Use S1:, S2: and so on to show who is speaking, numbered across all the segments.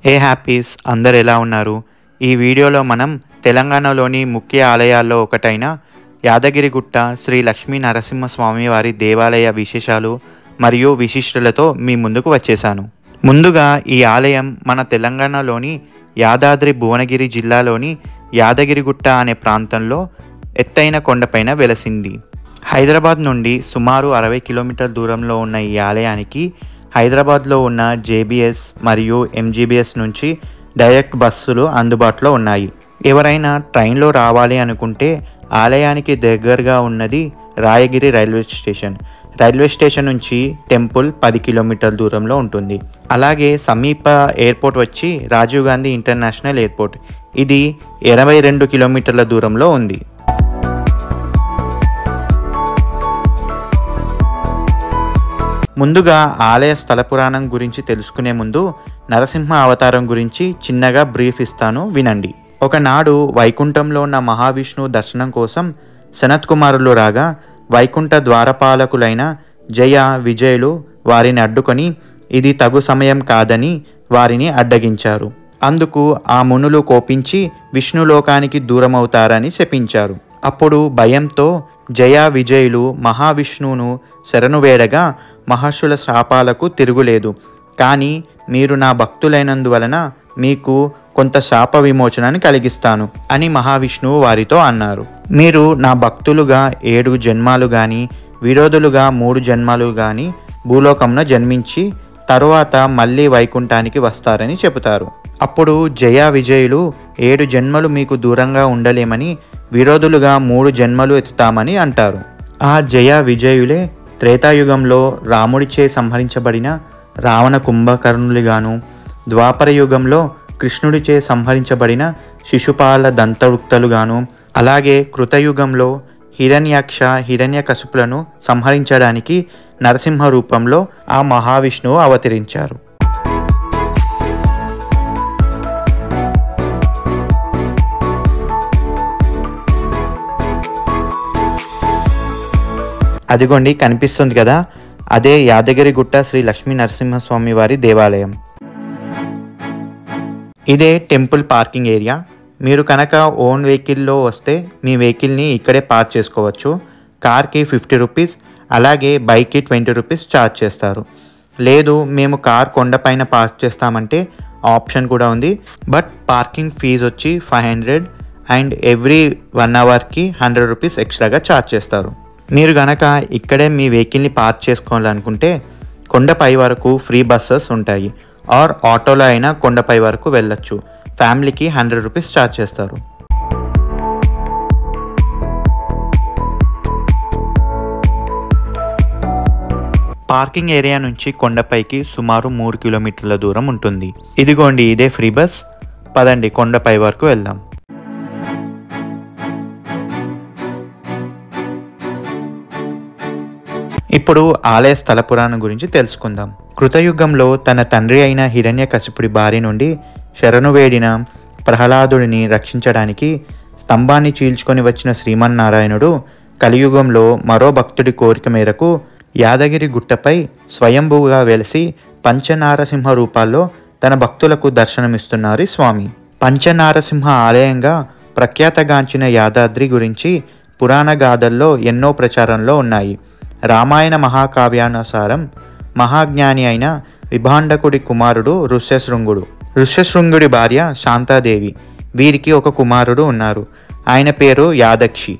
S1: హే happies అందరు ఎలా ఉన్నారు? ఈ వీడియోలో మనం తెలంగాణలోని ముఖ్య ఆలయాల్లో ఒకటైన యాదగిరిగుట్ట శ్రీ లక్ష్మీ నరసింహస్వామి వారి దేవాలయ విశేషాలు మరియు విశిష్టలతో మీ ముందుకు వచ్చేసాను. ముందుగా ఈ ఆలయం మన తెలంగాణలోని యాదాద్రి భువనగిరి జిల్లాలోని యాదగిరిగుట్ట అనే ప్రాంతంలో ఎత్తైన కొండపైన వెలసింది. హైదరాబాద్ నుండి సుమారు 60 కిలోమీటర్ల దూరంలో ఉన్న ఈ ఆలయానికి హైదరాబాద్లో ఉన్న జేబీఎస్ మరియు ఎంజీబీఎస్ నుంచి డైరెక్ట్ బస్సులు అందుబాటులో ఉన్నాయి. ఎవరైనా ట్రైన్లో రావాలి అనుకుంటే ఆలయానికి దగ్గరగా ఉన్నది Rayagiri railway station. Railway station నుంచి టెంపుల్ 10 కిలోమీటర్ల దూరంలో ఉంటుంది. అలాగే సమీప ఎయిర్పోర్ట్ వచ్చి రాజీవ్ గాంధీ ఇంటర్నేషనల్ ఎయిర్పోర్ట్. ఇది 22 కిలోమీటర్ల దూరంలో ఉంది. ముందుగా ఆలయ స్థల పురాణం గురించి తెలుసుకునే ముందు నరసింహ అవతారం గురించి చిన్నగా బ్రీఫ్ ఇస్తాను, వినండి. ఒకనాడు వైకుంఠంలో ఉన్న మహావిష్ణువు దర్శనం కోసం సనత్ కుమారులు రాగా వైకుంఠ ద్వారపాలకులైన జయ విజయులు వారిని అడ్డుకొని ఇది తగు సమయం కాదని వారిని అడ్డగించారు. అందుకు ఆ మునులు కోపించి విష్ణులోకానికి దూరమవుతారని శపించారు. అప్పుడు భయంతో జయ విజయులు మహావిష్ణువును శరణు వేడగా మహర్షుల శాపాలకు తిరుగులేదు, కానీ మీరు నా భక్తులైనందువలన మీకు కొంత శాప విమోచనాన్ని కలిగిస్తాను అని మహావిష్ణువు వారితో అన్నారు. మీరు నా భక్తులుగా 7 జన్మాలు కానీ విరోధులుగా 3 జన్మాలు కానీ భూలోకంలో జన్మించి తరువాత మళ్ళీ వైకుంఠానికి వస్తారని చెబుతారు. అప్పుడు జయ విజయులు 7 జన్మలు మీకు దూరంగా ఉండలేమని విరోధులుగా 3 జన్మలు ఎత్తుతామని అంటారు. ఆ జయ విజయులే త్రేతాయుగంలో రాముడిచే సంహరించబడిన రావణ కుంభకర్ణులుగాను, ద్వాపర యుగంలో కృష్ణుడిచే సంహరించబడిన శిశుపాల దంతవృక్తలుగాను, అలాగే కృతయుగంలో హిరణ్యాక్ష హిరణ్యకశిపులను సంహరించడానికి నరసింహ రూపంలో ఆ మహావిష్ణువు అవతరించారు. అదిగోండి కనిపిస్తుంది కదా, అదే యాదగిరిగుట్ట శ్రీ లక్ష్మీ నరసింహస్వామి వారి దేవాలయం. ఇదే టెంపుల్ పార్కింగ్ ఏరియా. మీరు కనుక ఓన్ వెహికల్లో వస్తే మీ వెహికల్ని ఇక్కడే పార్క్ చేసుకోవచ్చు. కార్కి 50 రూపీస్, అలాగే బైక్కి 20 రూపీస్ ఛార్జ్ చేస్తారు. లేదు మేము కార్ కొండపైన పార్క్ చేస్తామంటే ఆప్షన్ కూడా ఉంది. బట్ పార్కింగ్ ఫీజు వచ్చి 500 అండ్ ఎవ్రీ 1 అవర్కి 100 రూపీస్ ఎక్స్ట్రాగా ఛార్జ్ చేస్తారు. మీరు కనుక ఇక్కడే మీ వెహికల్ని పార్క్ చేసుకోవాలనుకుంటే కొండపై వరకు ఫ్రీ బస్సెస్ ఉంటాయి, ఆర్ ఆటోలో అయినా కొండపై వరకు వెళ్ళొచ్చు. ఫ్యామిలీకి 100 రూపీస్ ఛార్జ్ చేస్తారు. పార్కింగ్ ఏరియా నుంచి కొండపైకి సుమారు 3 కిలోమీటర్ల దూరం ఉంటుంది. ఇదిగోండి ఇదే ఫ్రీ బస్. పదండి కొండపై వరకు వెళ్దాం. ఇప్పుడు ఆలయ స్థల పురాణం గురించి తెలుసుకుందాం. కృతయుగంలో తన తండ్రి అయిన హిరణ్యకశిపుడి బారి నుండి శరణు వేడిన ప్రహ్లాదుడిని రక్షించడానికి స్తంభాన్ని చీల్చుకొని వచ్చిన శ్రీమన్నారాయణుడు కలియుగంలో మరో భక్తుడి కోరిక మేరకు యాదగిరి గుట్టపై స్వయంభూగా వెలిసి పంచనారసింహ రూపాల్లో తన భక్తులకు దర్శనమిస్తున్నారు స్వామి. పంచనారసింహ ఆలయంగా ప్రఖ్యాతగాంచిన యాదాద్రి గురించి పురాణ గాథల్లో ఎన్నో ప్రచారంలో ఉన్నాయి. రామాయణ మహాకావ్యానుసారం మహాజ్ఞాని అయిన విభాండకుడి కుమారుడు ఋష్యశృంగుడు. ఋష్యశృంగుడి భార్య శాంతాదేవి. వీరికి ఒక కుమారుడు ఉన్నారు. ఆయన పేరు యాదక్షి.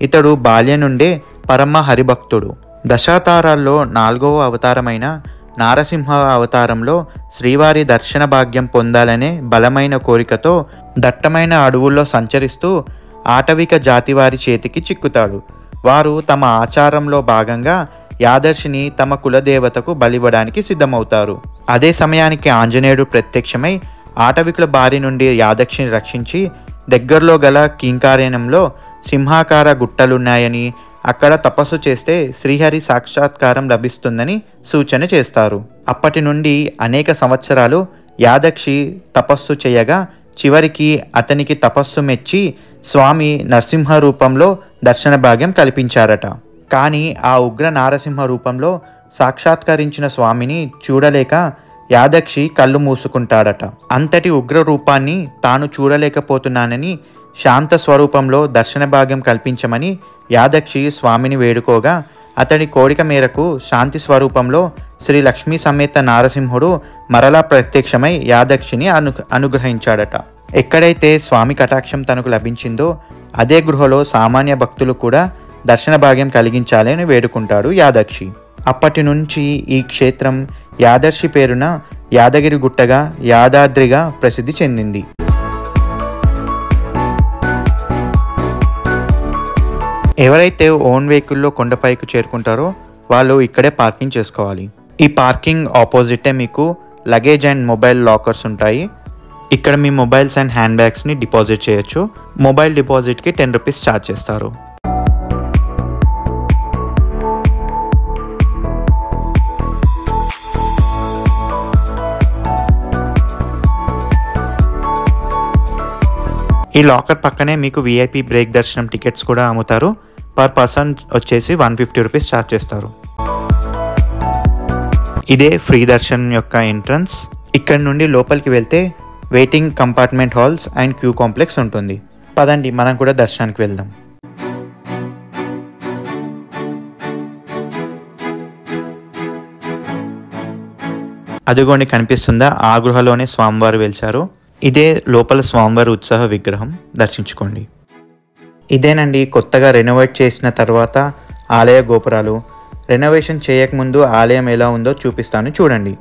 S1: ఇతడు బాల్యం నుండే పరమ హరిభక్తుడు. దశావతారాల్లో 4వ అవతారమైన నారసింహ అవతారంలో శ్రీవారి దర్శన భాగ్యం పొందాలనే బలమైన కోరికతో దట్టమైన అడవుల్లో సంచరిస్తూ ఆటవిక జాతివారి చేతికి చిక్కుతాడు. వారు తమ ఆచారంలో భాగంగా యాదర్శిని తమ కులదేవతకు బలివ్వడానికి సిద్ధమవుతారు. అదే సమయానికి ఆంజనేయుడు ప్రత్యక్షమై ఆటవికుల బారి నుండి యాదక్షిని రక్షించి దగ్గరలో గల కీంకారణ్యంలో సింహాకార గుట్టలున్నాయని, అక్కడ తపస్సు చేస్తే శ్రీహరి సాక్షాత్కారం లభిస్తుందని సూచన చేస్తారు. అప్పటి నుండి అనేక సంవత్సరాలు యాదక్షి తపస్సు చేయగా చివరికి అతనికి తపస్సు మెచ్చి స్వామి నరసింహ రూపంలో దర్శన భాగ్యం కల్పించారట. కానీ ఆ ఉగ్ర నారసింహ రూపంలో సాక్షాత్కరించిన స్వామిని చూడలేక యాదక్షి కళ్ళు మూసుకుంటాడట. అంతటి ఉగ్ర రూపాన్ని తాను చూడలేకపోతున్నానని శాంత స్వరూపంలో దర్శన భాగ్యం కల్పించమని యాదక్షి స్వామిని వేడుకోగా అతడి కోరిక మేరకు శాంతి స్వరూపంలో శ్రీ లక్ష్మీ సమేత నారసింహుడు మరలా ప్రత్యక్షమై యాదక్షిని అనుగ్రహించాడట. ఎక్కడైతే స్వామి కటాక్షం తనకు లభించిందో అదే గృహలో సామాన్య భక్తులు కూడా దర్శన భాగ్యం కలిగించాలని వేడుకుంటాడు యాదక్షి. అప్పటి నుంచి ఈ క్షేత్రం యాదర్శి పేరున యాదగిరి గుట్టగా యాదాద్రిగా ప్రసిద్ధి చెందింది. ఎవరైతే ఓన్ వెహికల్లో కొండపైకి చేరుకుంటారో వాళ్ళు ఇక్కడే పార్కింగ్ చేసుకోవాలి. ఈ పార్కింగ్ ఆపోజిటే మీకు లగేజ్ అండ్ మొబైల్ లాకర్స్ ఉంటాయి. ఇక్కడ మీ మొబైల్స్ అండ్ హ్యాండ్ బ్యాగ్స్ని డిపాజిట్ చేయొచ్చు. మొబైల్ డిపాజిట్కి 10 రూపీస్ ఛార్జ్ చేస్తారు. ఈ లాకర్ పక్కనే మీకు విఐపి బ్రేక్ దర్శనం టికెట్స్ కూడా అమ్ముతారు. పర్ పర్సన్ వచ్చేసి 150 రూపీస్ ఛార్జ్ చేస్తారు. ఇదే ఫ్రీ దర్శనం యొక్క ఎంట్రన్స్. ఇక్కడ నుండి లోపలికి వెళ్తే waiting compartment halls and queue complex ఉంటుంది. పదండి మనం కూడా దర్శనానికి వెళ్దాం. అదిగోండి కనిపిస్తుందా, ఆ గృహలోనే స్వామివారు వెలిచారు. ఇదే లోపల స్వామివారి ఉత్సవ విగ్రహం, దర్శించుకోండి. ఇదేనండి కొత్తగా రెనోవేట్ చేసిన తర్వాత ఆలయ గోపురాలు. రెనోవేషన్ చేయకముందు ఆలయం ఎలా ఉందో చూపిస్తాను, చూడండి.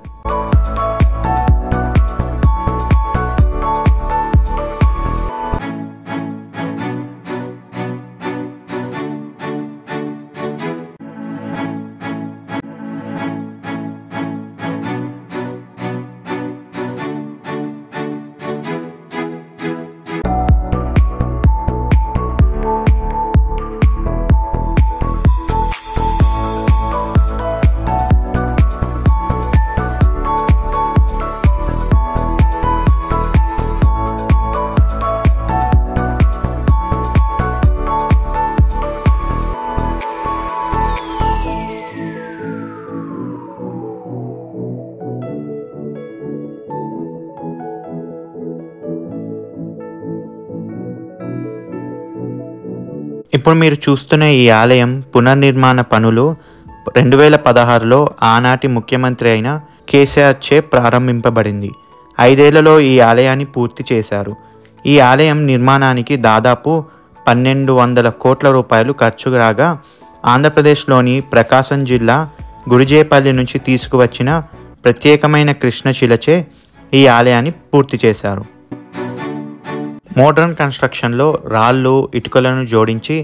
S1: ఇప్పుడు మీరు చూస్తున్న ఈ ఆలయం పునర్నిర్మాణ పనులు 2016లో ఆనాటి ముఖ్యమంత్రి అయిన కేసీఆర్ చే ప్రారంభింపబడింది. 5 ఏళ్లలో ఈ ఆలయాన్ని పూర్తి చేశారు. ఈ ఆలయం నిర్మాణానికి దాదాపు 1200 కోట్ల రూపాయలు ఖర్చు రాగా ఆంధ్రప్రదేశ్లోని ప్రకాశం జిల్లా గుడిజేపల్లి నుంచి తీసుకువచ్చిన ప్రత్యేకమైన కృష్ణశిలచే ఈ ఆలయాన్ని పూర్తి చేశారు. మోడర్న్ కన్స్ట్రక్షన్లో రాళ్ళు ఇటుకలను జోడించి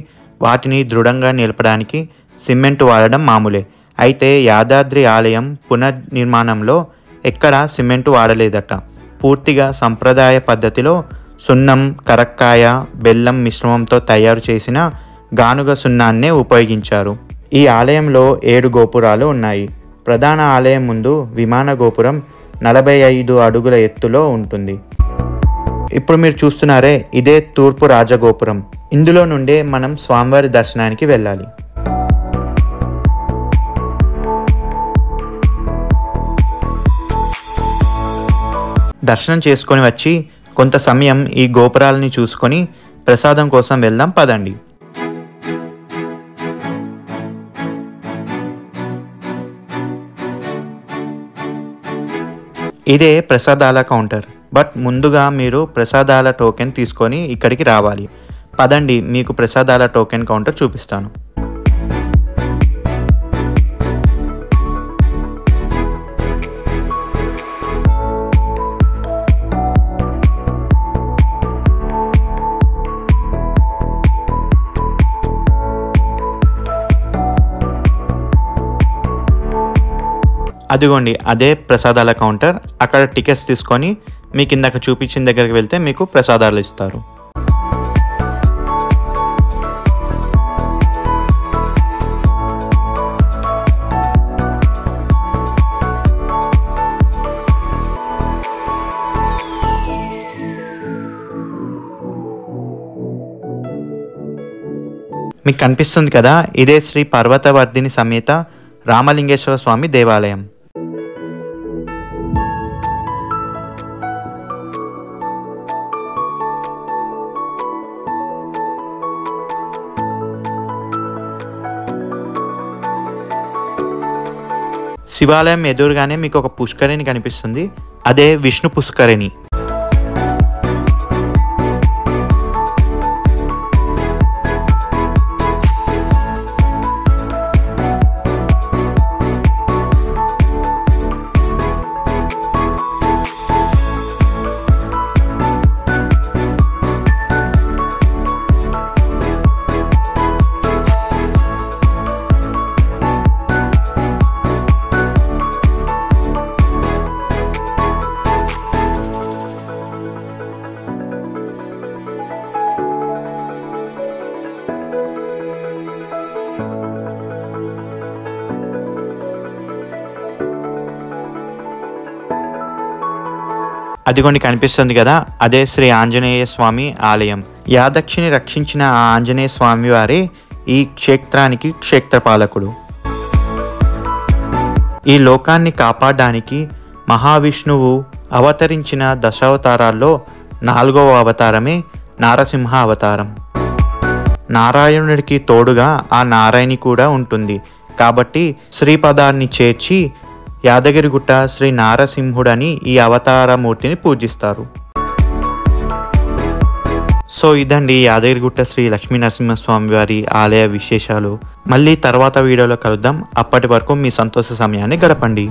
S1: వాటిని దృఢంగా నిలపడానికి సిమెంట్ వాడడం మామూలే. అయితే యాదాద్రి ఆలయం పునర్నిర్మాణంలో ఎక్కడా సిమెంటు వాడలేదట. పూర్తిగా సంప్రదాయ పద్ధతిలో సున్నం, కరక్కాయ, బెల్లం మిశ్రమంతో తయారు చేసిన గానుగ సున్నాన్నే ఉపయోగించారు. ఈ ఆలయంలో 7 గోపురాలు ఉన్నాయి. ప్రధాన ఆలయం ముందు విమాన గోపురం 45 అడుగుల ఎత్తులో ఉంటుంది. ఇప్పుడు మీరు చూస్తున్నారే, ఇదే తూర్పు రాజగోపురం. ఇందులో నుండే మనం స్వామివారి దర్శనానికి వెళ్ళాలి. దర్శనం చేసుకొని వచ్చి కొంత సమయం ఈ గోపురాలని చూసుకొని ప్రసాదం కోసం వెళ్దాం, పదండి. ఇదే ప్రసాదాల కౌంటర్. బట్ ముందుగా మీరు ప్రసాదాల టోకెన్ తీసుకొని ఇక్కడికి రావాలి. పదండి, మీకు ప్రసాదాల టోకెన్ కౌంటర్ చూపిస్తాను. అదిగోండి అదే ప్రసాదాల కౌంటర్. అక్కడ టికెట్స్ తీసుకొని మీకు ఇందాక చూపించిన దగ్గరికి వెళ్తే మీకు ప్రసాదాలు ఇస్తారు. మీకు కనిపిస్తుంది కదా, ఇదే శ్రీ పర్వతవర్ధిని సమేత రామలింగేశ్వర స్వామి దేవాలయం. శివాలయం ఎదురుగానే మీకు ఒక పుష్కరిణి కనిపిస్తుంది, అదే విష్ణు పుష్కరిణి. అదిగోండి కనిపిస్తుంది కదా, అదే శ్రీ ఆంజనేయ స్వామి ఆలయం. యాదక్షిని రక్షించిన ఆ ఆంజనేయ స్వామి వారే ఈ క్షేత్రానికి క్షేత్రపాలకుడు. ఈ లోకాన్ని కాపాడడానికి మహావిష్ణువు అవతరించిన దశావతారాల్లో 4వ అవతారమే నారసింహ అవతారం. నారాయణుడికి తోడుగా ఆ నారాయణి కూడా ఉంటుంది కాబట్టి శ్రీపదాన్ని చేర్చి యాదగిరిగుట్ట శ్రీ నారసింహుడని ఈ అవతారమూర్తిని పూజిస్తారు. సో ఇదండి యాదగిరిగుట్ట శ్రీ లక్ష్మీ నరసింహస్వామి వారి ఆలయ విశేషాలు. మళ్ళీ తర్వాత వీడియోలో కలుద్దాం. అప్పటి వరకు మీ సంతోష సమయాన్ని గడపండి.